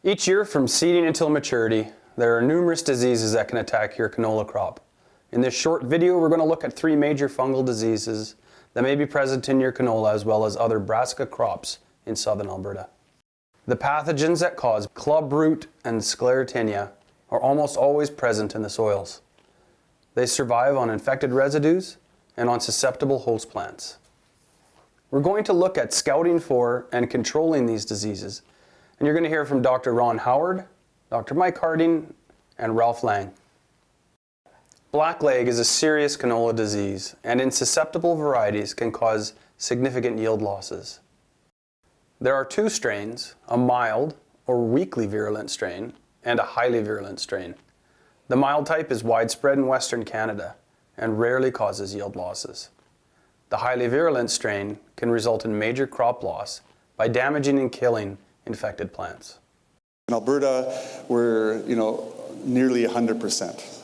Each year from seeding until maturity, there are numerous diseases that can attack your canola crop. In this short video, we're going to look at 3 major fungal diseases that may be present in your canola as well as other brassica crops in southern Alberta. The pathogens that cause clubroot and Sclerotinia are almost always present in the soils. They survive on infected residues and on susceptible host plants. We're going to look at scouting for and controlling these diseases, and you're going to hear from Dr. Ron Howard, Dr. Mike Harding, and Ralph Lange. Blackleg is a serious canola disease, and in susceptible varieties can cause significant yield losses. There are 2 strains, a mild or weakly virulent strain and a highly virulent strain. The mild type is widespread in Western Canada and rarely causes yield losses. The highly virulent strain can result in major crop loss by damaging and killing infected plants. In Alberta, we're nearly 100%.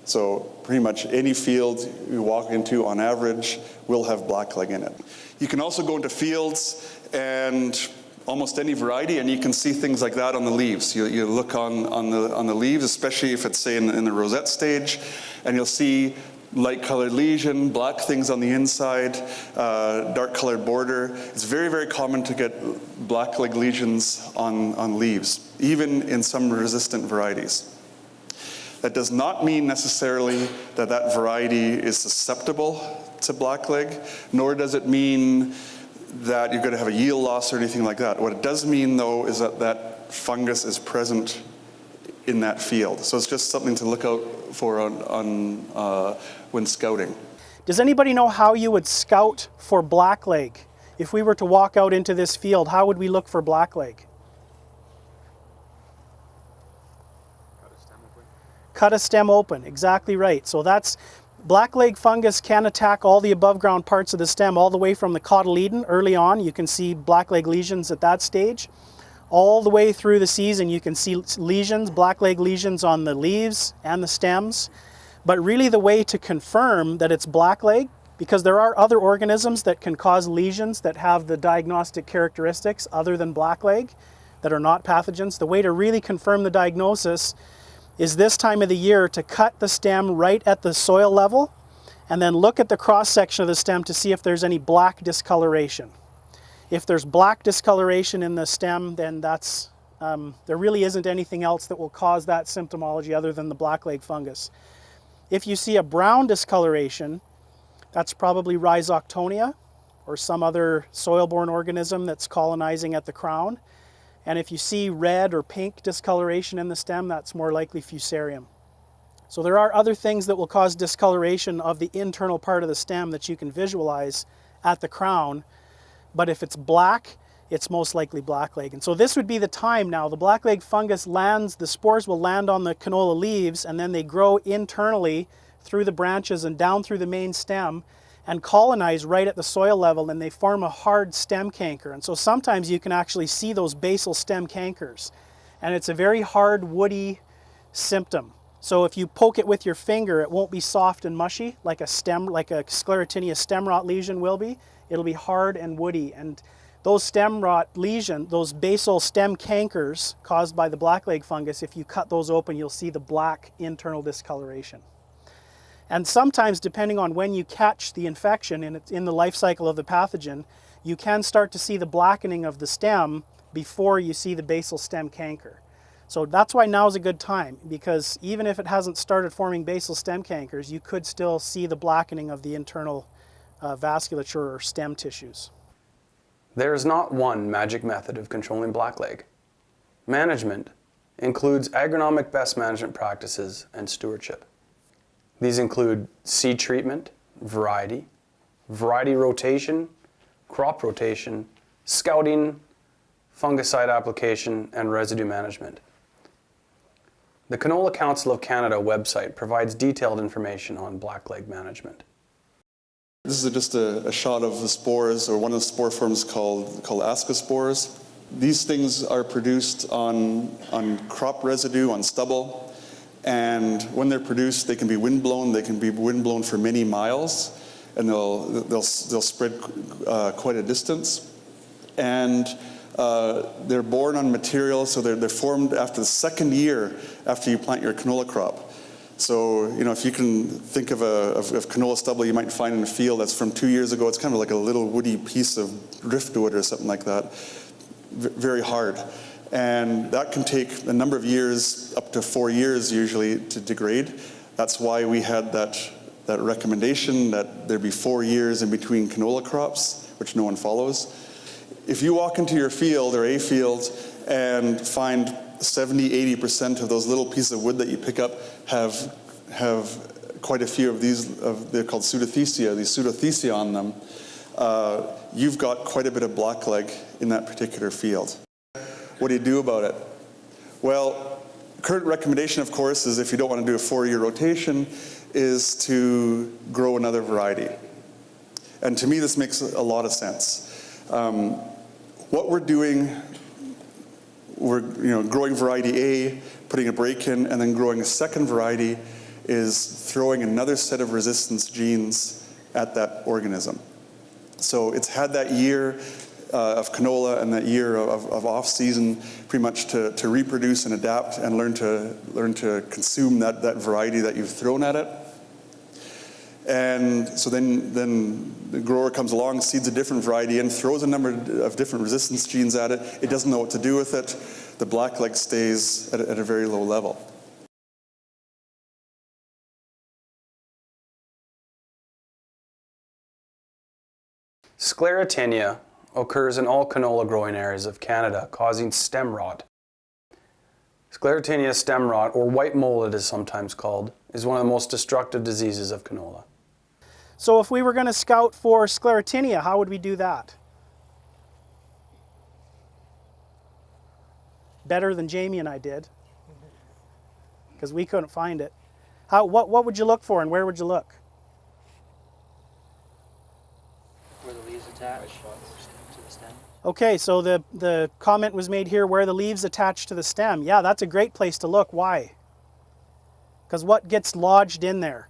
So pretty much any field you walk into on average will have blackleg in it. You can also go into fields and almost any variety, and you can see things like that on the leaves. You look on the leaves, especially if it's, say, in the rosette stage, and you'll see light-colored lesion, black things on the inside, dark-colored border. It's very, very common to get blackleg lesions on leaves, even in some resistant varieties. That does not mean necessarily that that variety is susceptible to blackleg, nor does it mean that you're going to have a yield loss or anything like that. What it does mean, though, is that that fungus is present in that field. So it's just something to look out for when scouting. Does anybody know how you would scout for blackleg? If we were to walk out into this field, how would we look for blackleg? Cut a stem open, exactly right. So that's blackleg fungus can attack all the above ground parts of the stem, all the way from the cotyledon early on. You can see blackleg lesions at that stage. All the way through the season, you can see lesions, blackleg lesions on the leaves and the stems. But really the way to confirm that it's blackleg, because there are other organisms that can cause lesions that have the diagnostic characteristics other than blackleg that are not pathogens, the way to really confirm the diagnosis is this time of the year to cut the stem right at the soil level and then look at the cross section of the stem to see if there's any black discoloration. If there's black discoloration in the stem, then that's there really isn't anything else that will cause that symptomology other than the blackleg fungus. If you see a brown discoloration, that's probably Rhizoctonia or some other soil-borne organism that's colonizing at the crown. And if you see red or pink discoloration in the stem, that's more likely Fusarium. So there are other things that will cause discoloration of the internal part of the stem that you can visualize at the crown. But if it's black, it's most likely blackleg. And so this would be the time now. The blackleg fungus lands, the spores will land on the canola leaves, and then they grow internally through the branches and down through the main stem and colonize right at the soil level, and they form a hard stem canker. And so sometimes you can actually see those basal stem cankers. And it's a very hard, woody symptom. So if you poke it with your finger, it won't be soft and mushy like a Sclerotinia stem rot lesion will be. It'll be hard and woody. And those stem rot lesions, those basal stem cankers caused by the blackleg fungus, if you cut those open, you'll see the black internal discoloration. And sometimes, depending on when you catch the infection in the life cycle of the pathogen, you can start to see the blackening of the stem before you see the basal stem canker. So that's why now is a good time, because even if it hasn't started forming basal stem cankers, you could still see the blackening of the internal vasculature or stem tissues. There is not one magic method of controlling blackleg. Management includes agronomic best management practices and stewardship. These include seed treatment, variety rotation, crop rotation, scouting, fungicide application, and residue management. The Canola Council of Canada website provides detailed information on blackleg management. This is just a shot of the spores, or one of the spore forms called ascospores. These things are produced on crop residue, on stubble, and when they're produced, they can be windblown. They can be windblown for many miles, and they'll spread quite a distance. And They're born on material, so they're formed after the second year after you plant your canola crop. So, if you can think of canola stubble you might find in a field that's from 2 years ago, it's kind of like a little woody piece of driftwood or something like that. Very hard. And that can take a number of years, up to 4 years usually, to degrade. That's why we had that recommendation that there be 4 years in between canola crops, which no one follows. If you walk into your field or a field and find 70–80% of those little pieces of wood that you pick up have quite a few of these, they're called pseudothecia, these pseudothecia on them, you've got quite a bit of blackleg in that particular field. What do you do about it? Well, current recommendation, of course, is if you don't want to do a 4-year rotation, is to grow another variety. And to me, this makes a lot of sense. What we're doing, we're growing variety A, putting a break in, and then growing a second variety is throwing another set of resistance genes at that organism. So it's had that year of canola and that year of off-season pretty much to reproduce and adapt and learn to consume that variety that you've thrown at it. And so then the grower comes along, seeds a different variety in, throws a number of different resistance genes at it. It doesn't know what to do with it. The blackleg stays at a very low level. Sclerotinia occurs in all canola growing areas of Canada, causing stem rot. Sclerotinia stem rot, or white mold it is sometimes called, is one of the most destructive diseases of canola. So if we were going to scout for Sclerotinia, how would we do that? Better than Jamie and I did, because we couldn't find it. What would you look for, and where would you look? Where the leaves attach to the stem. Okay, so the comment was made here, where the leaves attach to the stem. Yeah, that's a great place to look. Why? Because what gets lodged in there?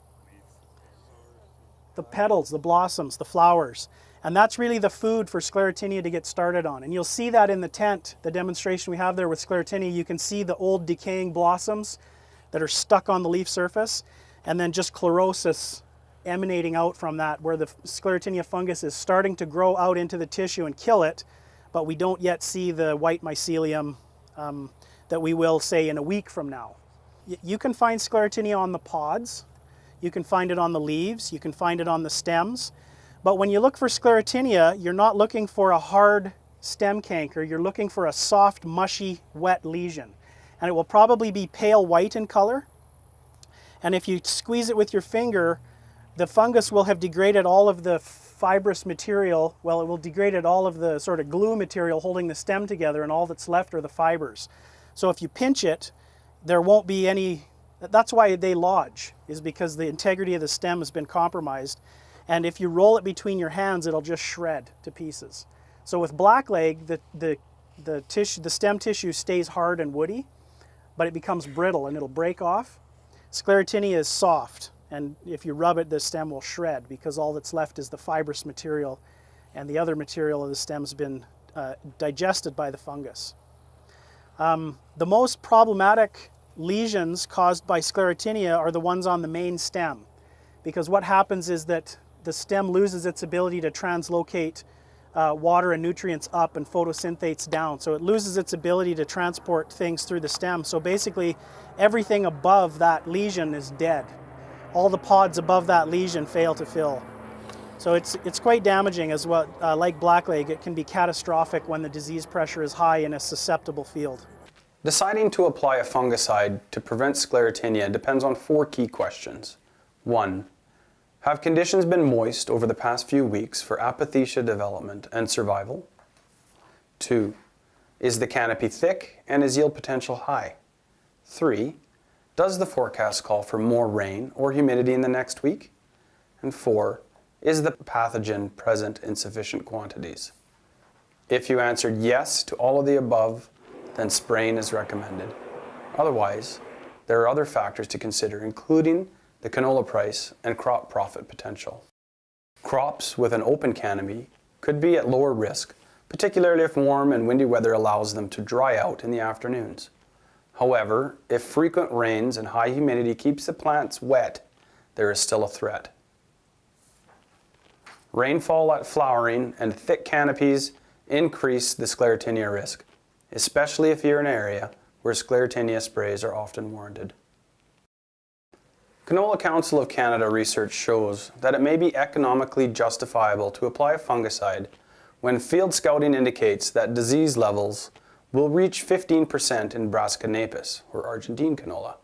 The petals, the blossoms, the flowers. And that's really the food for Sclerotinia to get started on. And you'll see that in the tent, the demonstration we have there with Sclerotinia. You can see the old decaying blossoms that are stuck on the leaf surface, and then just chlorosis emanating out from that, where the Sclerotinia fungus is starting to grow out into the tissue and kill it, but we don't yet see the white mycelium that we will, say, in a week from now. You can find Sclerotinia on the pods. You can find it on the leaves, you can find it on the stems. But when you look for Sclerotinia, you're not looking for a hard stem canker, you're looking for a soft, mushy, wet lesion. And it will probably be pale white in color. And if you squeeze it with your finger, the fungus will have degraded all of the fibrous material. Well, it will degraded all of the sort of glue material holding the stem together, and all that's left are the fibers. So if you pinch it, there won't be any. That's why they lodge, is because the integrity of the stem has been compromised. And if you roll it between your hands, it'll just shred to pieces. So with blackleg, the stem tissue stays hard and woody, but it becomes brittle and it'll break off. Sclerotinia is soft, and if you rub it, the stem will shred because all that's left is the fibrous material, and the other material of the stem's been digested by the fungus. The most problematic lesions caused by Sclerotinia are the ones on the main stem, because what happens is that the stem loses its ability to translocate water and nutrients up and photosynthetes down. So it loses its ability to transport things through the stem. So basically everything above that lesion is dead. All the pods above that lesion fail to fill. So it's quite damaging as well. Like blackleg, it can be catastrophic when the disease pressure is high in a susceptible field. Deciding to apply a fungicide to prevent Sclerotinia depends on 4 key questions. 1. Have conditions been moist over the past few weeks for apothecia development and survival? 2. Is the canopy thick and is yield potential high? 3. Does the forecast call for more rain or humidity in the next week? And 4. Is the pathogen present in sufficient quantities? If you answered yes to all of the above, then spraying is recommended. Otherwise, there are other factors to consider, including the canola price and crop profit potential. Crops with an open canopy could be at lower risk, particularly if warm and windy weather allows them to dry out in the afternoons. However, if frequent rains and high humidity keeps the plants wet, there is still a threat. Rainfall at flowering and thick canopies increase the Sclerotinia risk, especially if you're in an area where Sclerotinia sprays are often warranted. Canola Council of Canada research shows that it may be economically justifiable to apply a fungicide when field scouting indicates that disease levels will reach 15% in Brassica napus, or Argentine canola,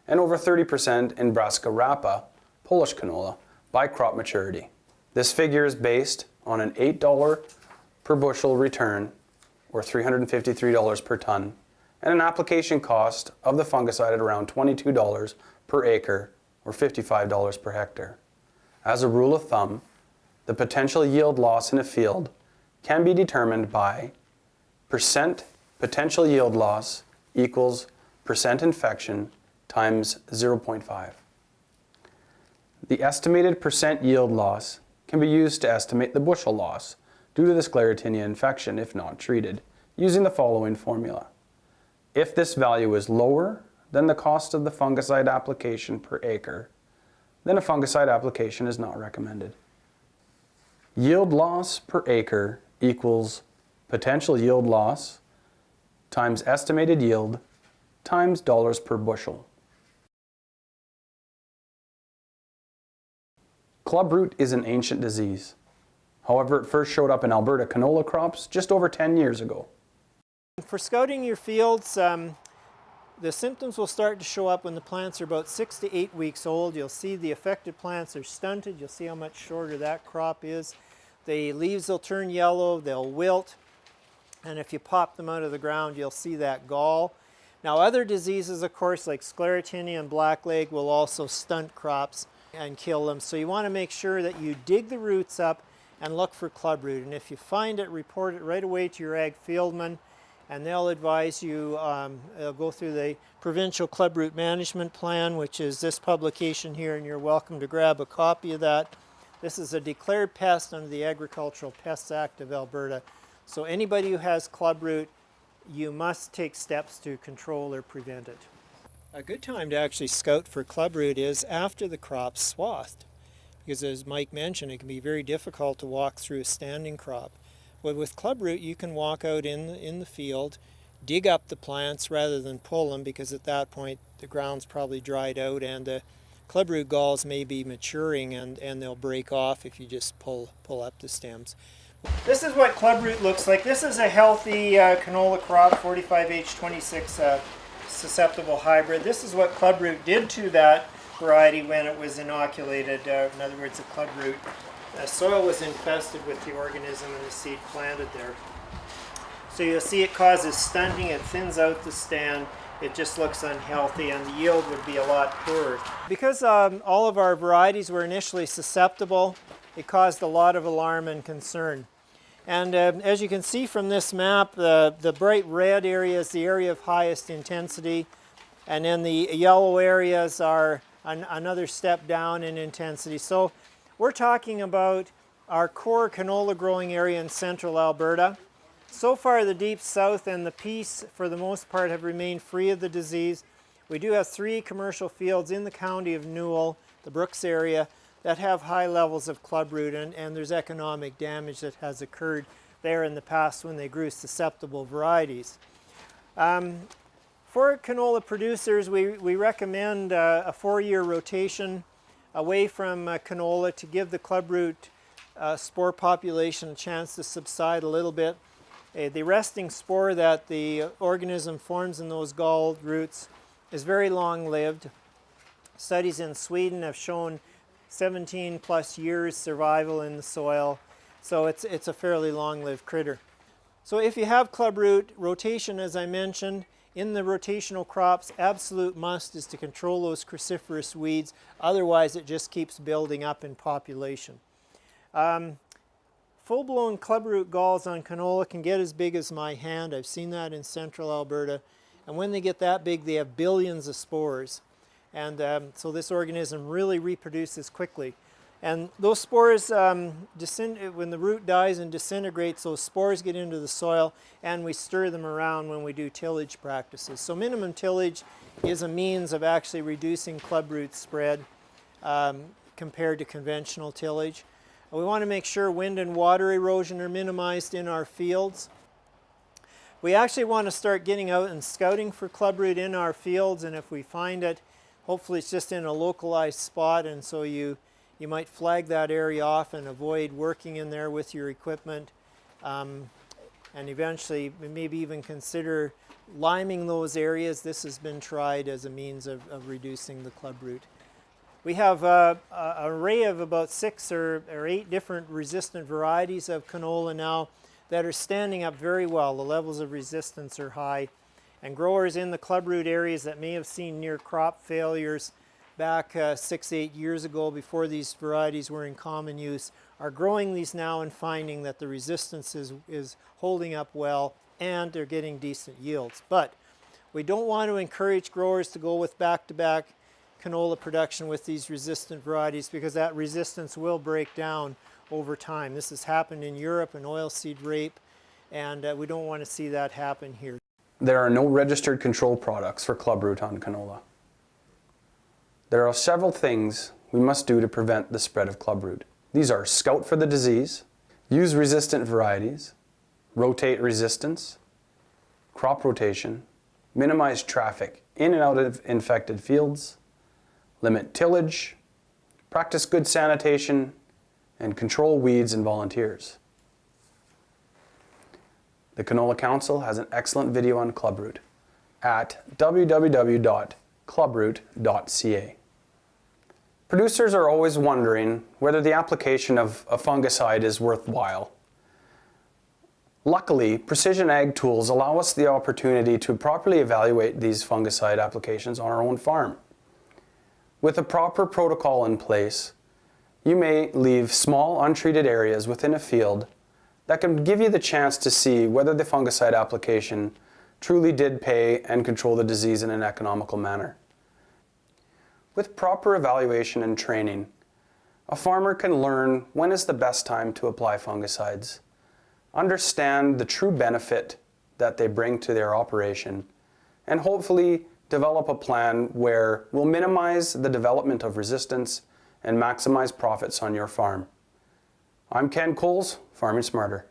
and over 30% in Brassica rapa, Polish canola, by crop maturity. This figure is based on an $8 per bushel return, or $353 per ton, and an application cost of the fungicide at around $22 per acre, or $55 per hectare. As a rule of thumb, the potential yield loss in a field can be determined by percent potential yield loss equals percent infection times 0.5. The estimated percent yield loss can be used to estimate the bushel loss due to the Sclerotinia infection if not treated, using the following formula. If this value is lower than the cost of the fungicide application per acre, then a fungicide application is not recommended. Yield loss per acre equals potential yield loss times estimated yield times dollars per bushel. Clubroot is an ancient disease. However, it first showed up in Alberta canola crops just over 10 years ago. For scouting your fields, the symptoms will start to show up when the plants are about 6 to 8 weeks old. You'll see the affected plants are stunted. You'll see how much shorter that crop is. The leaves will turn yellow, they'll wilt, and if you pop them out of the ground, you'll see that gall. Now other diseases, of course, like Scleratinia and Blackleg will also stunt crops and kill them. So you want to make sure that you dig the roots up and look for clubroot. And if you find it, report it right away to your ag fieldman, and they'll advise you, they'll go through the Provincial Clubroot Management Plan, which is this publication here, and you're welcome to grab a copy of that. This is a declared pest under the Agricultural Pests Act of Alberta. So anybody who has clubroot, you must take steps to control or prevent it. A good time to actually scout for clubroot is after the crop's swathed, because as Mike mentioned, it can be very difficult to walk through a standing crop. But with clubroot, you can walk out in the field, dig up the plants rather than pull them, because at that point the ground's probably dried out and the clubroot galls may be maturing and they'll break off if you just pull up the stems. This is what clubroot looks like. This is a healthy canola crop, 45H26 susceptible hybrid. This is what clubroot did to that variety when it was inoculated. In other words, the clubroot soil was infested with the organism and the seed planted there. So you'll see it causes stunting, it thins out the stand, it just looks unhealthy, and the yield would be a lot poorer. Because all of our varieties were initially susceptible, it caused a lot of alarm and concern. And as you can see from this map, the bright red area is the area of highest intensity, and then the yellow areas are another step down in intensity. So we're talking about our core canola growing area in central Alberta. So far the deep south and the Peace for the most part have remained free of the disease. We do have 3 commercial fields in the county of Newell, the Brooks area, that have high levels of clubroot, and there's economic damage that has occurred there in the past when they grew susceptible varieties. For canola producers, we recommend a 4-year rotation away from canola to give the clubroot spore population a chance to subside a little bit. The resting spore that the organism forms in those galled roots is very long-lived. Studies in Sweden have shown 17 plus years survival in the soil, so it's a fairly long-lived critter. So if you have clubroot, rotation, as I mentioned, in the rotational crops, absolute must is to control those cruciferous weeds, otherwise it just keeps building up in population. Full-blown clubroot galls on canola can get as big as my hand. I've seen that in central Alberta, and when they get that big they have billions of spores. And so this organism really reproduces quickly. And those spores, when the root dies and disintegrates, those spores get into the soil, and we stir them around when we do tillage practices. So minimum tillage is a means of actually reducing clubroot spread compared to conventional tillage. We want to make sure wind and water erosion are minimized in our fields. We actually want to start getting out and scouting for clubroot in our fields, and if we find it, hopefully it's just in a localized spot, and so you might flag that area off and avoid working in there with your equipment, and eventually maybe even consider liming those areas. This has been tried as a means of reducing the clubroot. We have an array of about 6 or 8 different resistant varieties of canola now that are standing up very well. The levels of resistance are high, and growers in the clubroot areas that may have seen near crop failures back 6-8 years ago, before these varieties were in common use, are growing these now and finding that the resistance is holding up well and they're getting decent yields. But we don't want to encourage growers to go with back-to-back canola production with these resistant varieties, because that resistance will break down over time. This has happened in Europe in oilseed rape, and we don't want to see that happen here. There are no registered control products for clubroot on canola. There are several things we must do to prevent the spread of clubroot. These are scout for the disease, use resistant varieties, rotate resistance, crop rotation, minimize traffic in and out of infected fields, limit tillage, practice good sanitation, and control weeds and volunteers. The Canola Council has an excellent video on clubroot at www.clubroot.ca. Producers are always wondering whether the application of a fungicide is worthwhile. Luckily, precision ag tools allow us the opportunity to properly evaluate these fungicide applications on our own farm. With a proper protocol in place, you may leave small untreated areas within a field that can give you the chance to see whether the fungicide application truly did pay and control the disease in an economical manner. With proper evaluation and training, a farmer can learn when is the best time to apply fungicides, understand the true benefit that they bring to their operation, and hopefully develop a plan where we'll minimize the development of resistance and maximize profits on your farm. I'm Ken Coles, Farming Smarter.